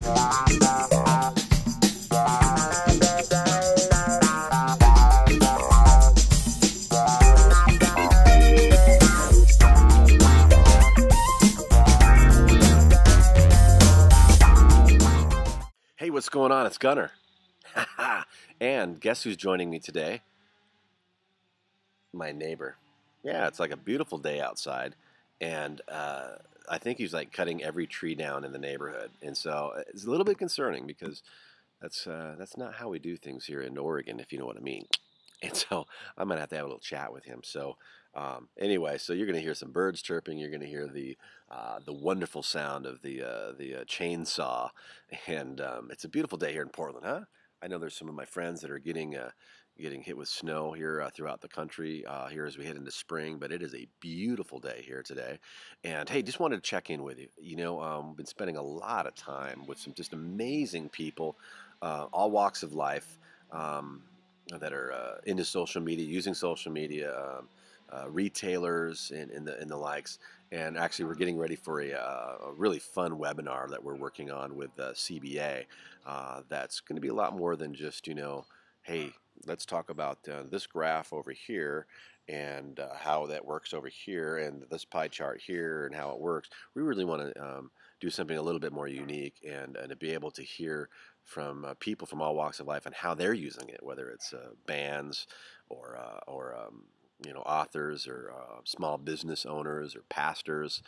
Hey, what's going on? It's Gunner. And guess who's joining me today? My neighbor. Yeah, it's like a beautiful day outside, and I think he's like cutting every tree down in the neighborhood, and so it's a little bit concerning because that's not how we do things here in Oregon, if you know what I mean. And so I'm gonna have to have a little chat with him. So anyway, so you're gonna hear some birds chirping. You're gonna hear the wonderful sound of the chainsaw, and it's a beautiful day here in Portland, huh? I know there's some of my friends that are getting hit with snow here throughout the country here as we head into spring, but it is a beautiful day here today. And hey, just wanted to check in with you. Been spending a lot of time with some just amazing people, all walks of life. That are into social media, using social media, retailers and the likes. And actually, we're getting ready for a really fun webinar that we're working on with CBA. That's going to be a lot more than just hey, let's talk about this graph over here and how that works over here, and this pie chart here and how it works. We really want to do something a little bit more unique and to be able to hear from people from all walks of life and how they're using it, whether it's bands or authors or small business owners or pastors.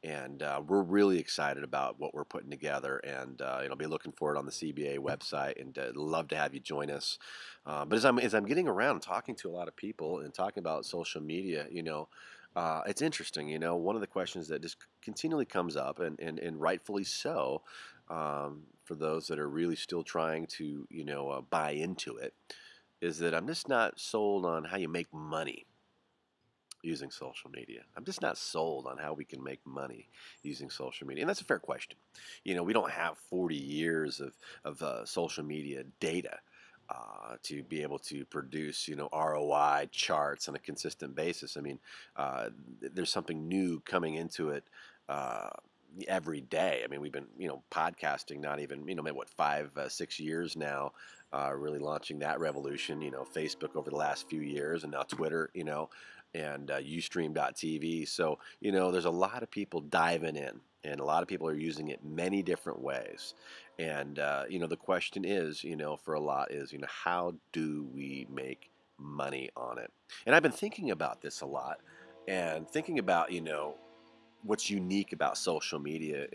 And we're really excited about what we're putting together, and be looking for it on the CBA website, and love to have you join us. But as I'm getting around talking to a lot of people and talking about social media, it's interesting. One of the questions that just continually comes up, and rightfully so, for those that are really still trying to buy into it, is that I'm just not sold on how you make money using social media. I'm just not sold on how we can make money using social media. And that's a fair question. We don't have 40 years of social media data to be able to produce, ROI charts on a consistent basis. I mean, there's something new coming into it every day. I mean, we've been, podcasting, not even, maybe what, 5, 6 years now, really launching that revolution. Facebook over the last few years, and now Twitter, and Ustream.tv. So, there's a lot of people diving in, and a lot of people are using it many different ways. And, the question is, for a lot is, how do we make money on it? And I've been thinking about this a lot, and thinking about, what's unique about social media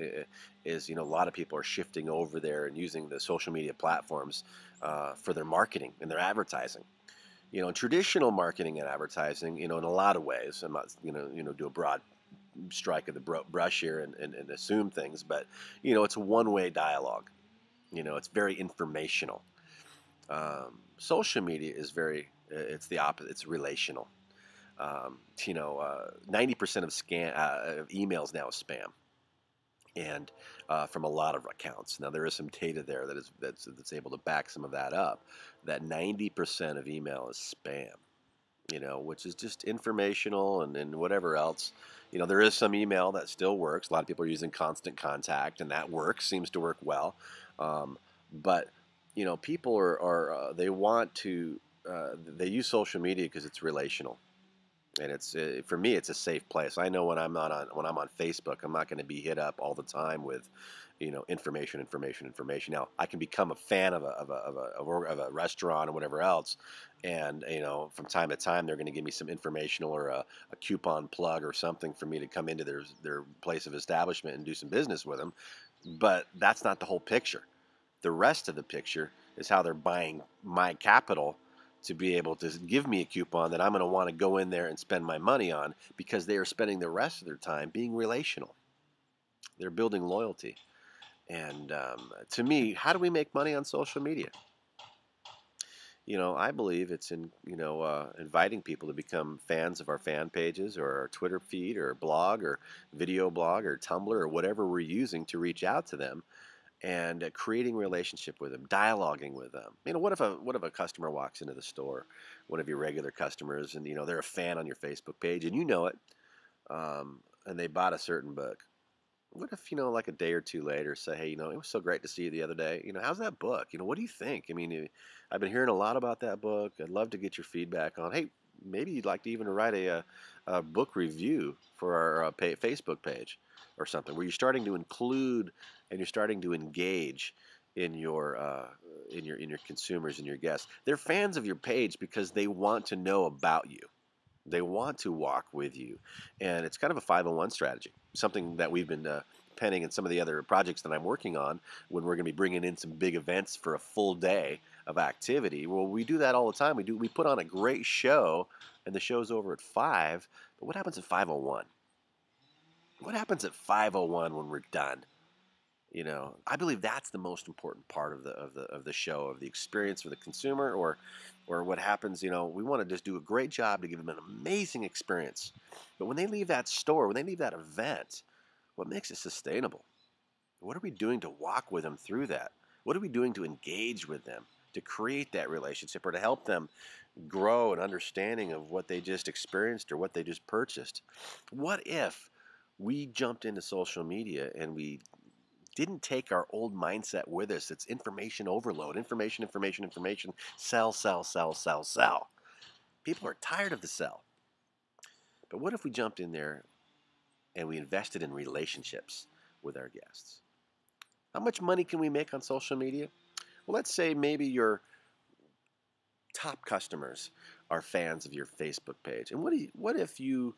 is, a lot of people are shifting over there and using the social media platforms for their marketing and their advertising. Traditional marketing and advertising, in a lot of ways, I'm not, do a broad strike of the brush here and assume things, but, it's a one-way dialogue. It's very informational. Social media is it's the opposite. It's relational. 90% of emails now is spam, and from a lot of accounts. Now there is some data there that's able to back some of that up. That 90% of email is spam, which is just informational and whatever else. There is some email that still works. A lot of people are using Constant Contact, and that seems to work well. But people are they want to they use social media because it's relational. And it's for me, it's a safe place. I know when I'm on Facebook, I'm not going to be hit up all the time with, information. Now, I can become a fan of a restaurant or whatever else, and from time to time, they're going to give me some informational or a coupon plug or something for me to come into their place of establishment and do some business with them. But that's not the whole picture. The rest of the picture is how they're buying my capital to be able to give me a coupon that I'm going to want to go in there and spend my money on, because they are spending the rest of their time being relational. They're building loyalty. And to me, how do we make money on social media? I believe it's in, inviting people to become fans of our fan pages or our Twitter feed or blog or video blog or Tumblr or whatever we're using to reach out to them, and creating relationship with them, dialoguing with them. What if a customer walks into the store, one of your regular customers, and they're a fan on your Facebook page, and you know it, and they bought a certain book, What if, like a day or two later, say, hey, it was so great to see you the other day. How's that book? What do you think? I mean, I've been hearing a lot about that book. I'd love to get your feedback on, hey, maybe you'd like to even write a book review for our Facebook page or something where you're starting to include and you're starting to engage in your consumers and your guests. They're fans of your page because they want to know about you. They want to walk with you. And it's kind of a 501 strategy, something that we've been penning in some of the other projects that I'm working on when we're going to be bringing in some big events for a full day of activity. Well, we do that all the time. We put on a great show, and the show's over at 5. But what happens at 501? What happens at 501 when we're done? I believe that's the most important part of the show, of the experience for the consumer, or what happens. We want to just do a great job to give them an amazing experience. But when they leave that store, when they leave that event, what makes it sustainable? What are we doing to walk with them through that? What are we doing to engage with them, to create that relationship, or to help them grow an understanding of what they just experienced or what they just purchased? What if we jumped into social media and we didn't take our old mindset with us? It's information overload, information, information, information, sell, sell, sell, sell, sell. People are tired of the sell. But what if we jumped in there and we invested in relationships with our guests? How much money can we make on social media? Well, let's say maybe your top customers are fans of your Facebook page. And what if you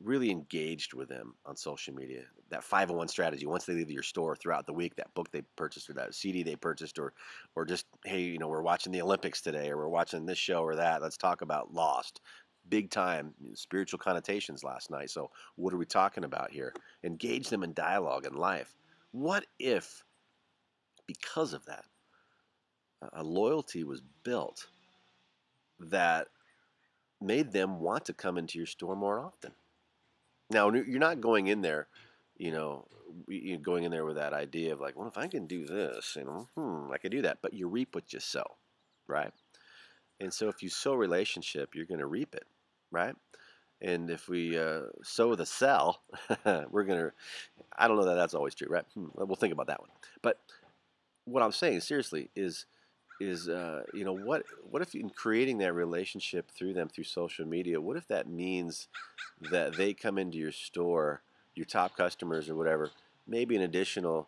really engaged with them on social media? That 501 strategy, once they leave your store throughout the week, that book they purchased or that CD they purchased, or just, hey, we're watching the Olympics today, or we're watching this show or that. Let's talk about Lost. Big time spiritual connotations last night. So what are we talking about here? Engage them in dialogue and life. What if, because of that, a loyalty was built that made them want to come into your store more often? Now, you're not going in there, you know, you're going in there with that idea of like, well, if I can do this, I can do that. But you reap what you sow, right? And so if you sow relationship, you're going to reap it, right? And if we sow the sell, we're going to, I don't know that that's always true, right? We'll think about that one. But what I'm saying seriously is what if in creating that relationship through them through social media, what if that means that they come into your store, your top customers or whatever, maybe an additional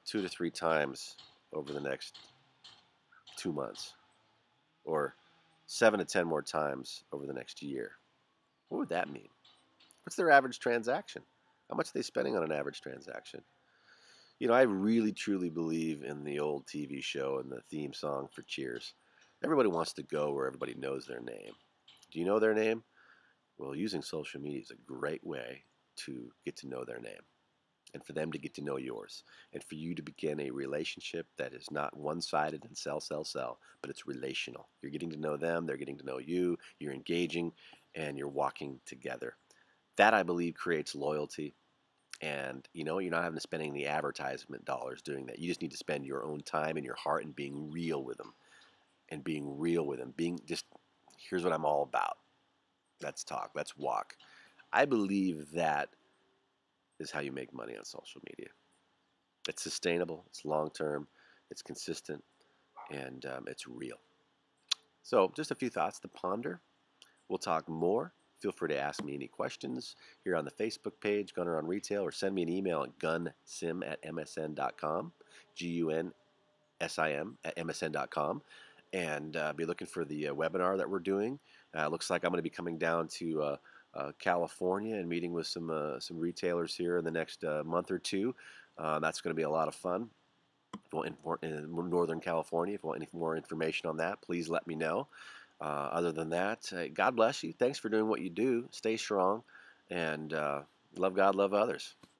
2 to 3 times over the next 2 months, or 7 to 10 more times over the next year? What would that mean? What's their average transaction? How much are they spending on an average transaction? I really truly believe in the old TV show and the theme song for Cheers. Everybody wants to go where everybody knows their name. Do you know their name? Well, using social media is a great way to get to know their name and for them to get to know yours and for you to begin a relationship that is not one-sided and sell, sell, sell, but it's relational. You're getting to know them, they're getting to know you, you're engaging, and you're walking together. That, I believe, creates loyalty. And you're not having to spend any advertisement dollars doing that. You just need to spend your own time and your heart and being real with them. And being real with them. Being just, here's what I'm all about. Let's talk. Let's walk. I believe that is how you make money on social media. It's sustainable. It's long term. It's consistent. And it's real. So just a few thoughts to ponder. We'll talk more. Feel free to ask me any questions here on the Facebook page, Gunner on Retail, or send me an email at gunsim@msn.com, gunsim@msn.com, and be looking for the webinar that we're doing. Looks like I'm going to be coming down to California and meeting with some retailers here in the next month or two. That's going to be a lot of fun. If you want in Northern California, if you want any more information on that, please let me know. Other than that, God bless you. Thanks for doing what you do. Stay strong, and love God, love others.